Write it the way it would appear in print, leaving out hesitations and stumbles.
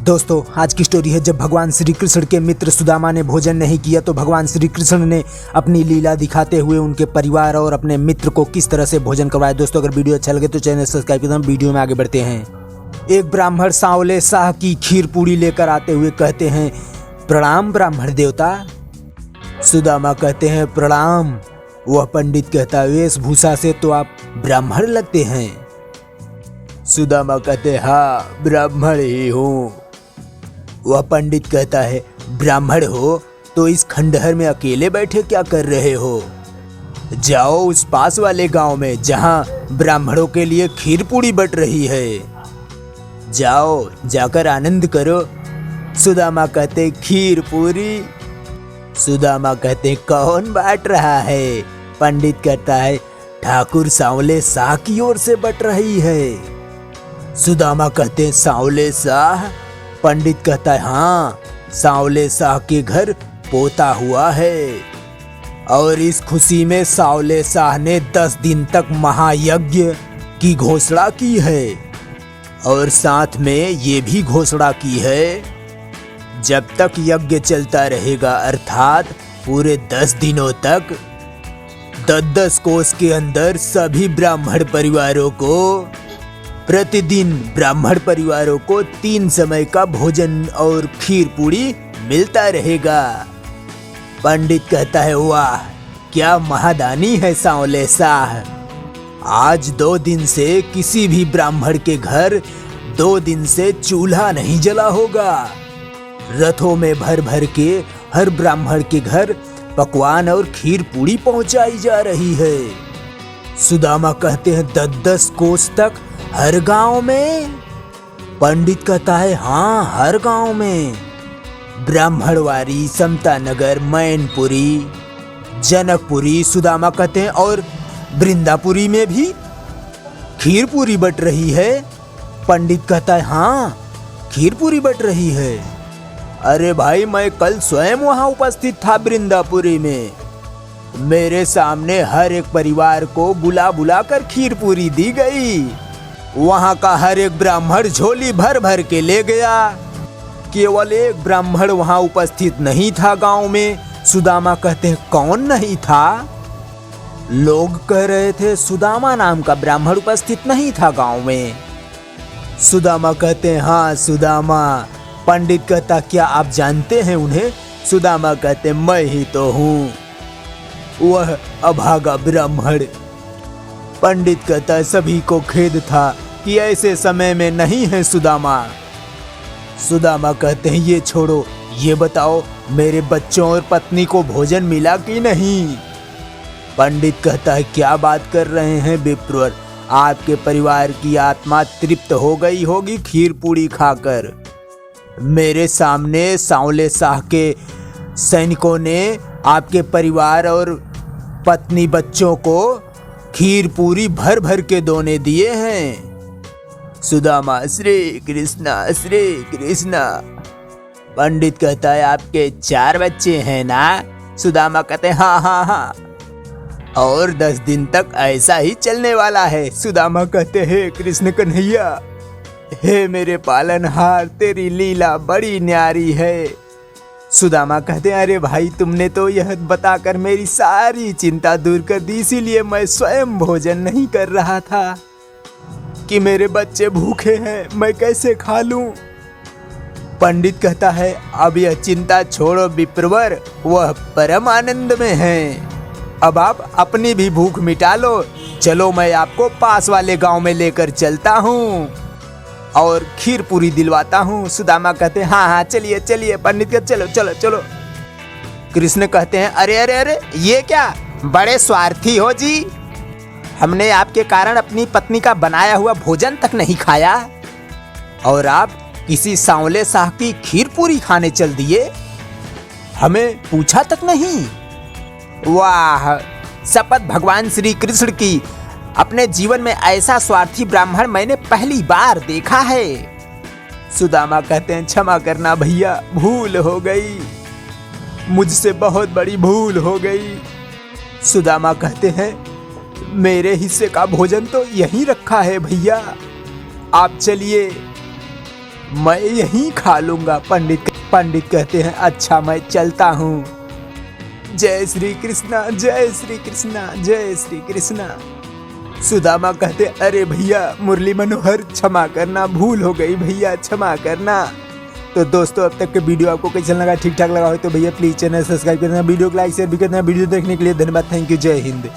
दोस्तों आज की स्टोरी है जब भगवान श्री कृष्ण के मित्र सुदामा ने भोजन नहीं किया तो भगवान श्री कृष्ण ने अपनी लीला दिखाते हुए उनके परिवार और अपने मित्र को किस तरह से भोजन करवाया। दोस्तों अगर वीडियो अच्छा लगे तो चैनल सब्सक्राइब करें। वीडियो में आगे बढ़ते हैं। एक ब्राह्मण सांवले शाह की खीर पूड़ी लेकर आते हुए कहते हैं, प्रणाम ब्राह्मण देवता। सुदामा कहते हैं, प्रणाम। वह पंडित कहता है, वेशभूषा से तो आप ब्राह्मण लगते हैं। सुदामा कहते, हाँ ब्राह्मण ही हूँ। वह पंडित कहता है, ब्राह्मण हो तो इस खंडहर में अकेले बैठे क्या कर रहे हो? जाओ उस पास वाले गांव में जहां ब्राह्मणों के लिए खीर पूड़ी बट रही है। जाओ जाकर आनंद करो। सुदामा कहते, खीर पूरी? सुदामा कहते, कौन बांट रहा है? पंडित कहता है, ठाकुर सांवले शाह की ओर से बट रही है। सुदामा कहते, सांवले शाह? पंडित कहता है, हाँ सांवले शाह के घर पोता हुआ है और इस खुशी में सांवले शाह ने 10 दिन तक महायज्ञ की घोषणा की है और साथ में ये भी घोषणा की है, जब तक यज्ञ चलता रहेगा अर्थात पूरे 10 दिनों तक 10 कोस के अंदर सभी ब्राह्मण परिवारों को प्रतिदिन 3 समय का भोजन और खीर पूड़ी मिलता रहेगा। पंडित कहता है, वाह क्या महादानी है सांवले शाह। आज 2 दिन से किसी भी ब्राह्मण के घर 2 दिन से चूल्हा नहीं जला होगा। रथों में भर भर के हर ब्राह्मण के घर पकवान और खीर पूड़ी पहुंचाई जा रही है। सुदामा कहते हैं, 10 कोस तक हर गांव में? पंडित कहता है, हाँ हर गांव में। ब्राह्मणवाड़ी, समता नगर, मैनपुरी, जनकपुरी। सुदामा कहते हैं, और वृंदापुरी में भी खीर पूरी बट रही है? पंडित कहता है, हाँ खीर पूरी बट रही है। अरे भाई मैं कल स्वयं वहां उपस्थित था वृंदापुरी में। मेरे सामने हर एक परिवार को बुला बुला कर खीर पूरी दी गई। वहां का हर एक ब्राह्मण झोली भर भर के ले गया। केवल एक ब्राह्मण वहां उपस्थित नहीं था गांव में। सुदामा कहते हैं, कौन नहीं था? लोग कह रहे थे सुदामा नाम का ब्राह्मण उपस्थित नहीं था गांव में। सुदामा कहते हैं, हाँ सुदामा। पंडित कहता, क्या आप जानते हैं उन्हें? सुदामा कहते, मैं ही तो हूँ, वह अभागा ब्राह्मण। पंडित कहता है, सभी को खेद था कि ऐसे समय में नहीं है सुदामा। सुदामा कहते हैं, ये छोड़ो, ये बताओ मेरे बच्चों और पत्नी को भोजन मिला कि नहीं? पंडित कहता है, क्या बात कर रहे हैं विप्रवर, आपके परिवार की आत्मा तृप्त हो गई होगी खीर पूड़ी खाकर। मेरे सामने सांवले शाह के सैनिकों ने आपके परिवार और पत्नी बच्चों को खीर पूरी भर भर के दोने दिए हैं। सुदामा, श्री कृष्णा। पंडित कहता है, आपके 4 बच्चे हैं ना? सुदामा कहते हैं, हाँ। और 10 दिन तक ऐसा ही चलने वाला है। सुदामा कहते हैं, कृष्ण कन्हैया, हे मेरे पालनहार, तेरी लीला बड़ी न्यारी है। सुदामा कहते हैं, अरे भाई तुमने तो यह बताकर मेरी सारी चिंता दूर कर दी, इसीलिए मैं स्वयं भोजन नहीं कर रहा था कि मेरे बच्चे भूखे हैं, मैं कैसे खा लूं। पंडित कहता है, अब यह चिंता छोड़ो विप्रवर, वह परम आनंद में है। अब आप अपनी भी भूख मिटा लो। चलो मैं आपको पास वाले गांव में लेकर चलता हूँ और खीर पूरी दिलवाता हूँ। सुदामा कहते हैं, हाँ चलिए। पंडित कहते, चलो। कृष्ण कहते हैं, अरे ये क्या, बड़े स्वार्थी हो जी। हमने आपके कारण अपनी पत्नी का बनाया हुआ भोजन तक नहीं खाया और आप किसी सांवले शाह की खीर पूरी खाने चल दिए, हमें पूछा तक नहीं। वाह, शपथ भगवान श्री कृष्ण की, अपने जीवन में ऐसा स्वार्थी ब्राह्मण मैंने पहली बार देखा है। सुदामा कहते हैं, क्षमा करना भैया, भूल हो गई, मुझसे बहुत बड़ी भूल हो गई। सुदामा कहते हैं, मेरे हिस्से का भोजन तो यहीं रखा है भैया, आप चलिए। मैं यहीं खा लूंगा। पंडित कहते हैं अच्छा मैं चलता हूँ। जय श्री कृष्णा, जय श्री कृष्णा, जय श्री कृष्णा। सुदामा कहते अरे भैया मुरली मनोहर क्षमा करना, भूल हो गई भैया, क्षमा करना। तो दोस्तों अब तक के वीडियो आपको कैसा लगा, ठीक ठाक लगा हो तो भैया प्लीज चैनल सब्सक्राइब करना, वीडियो को लाइक शेयर भी करना। वीडियो देखने के लिए धन्यवाद, थैंक यू, जय हिंद।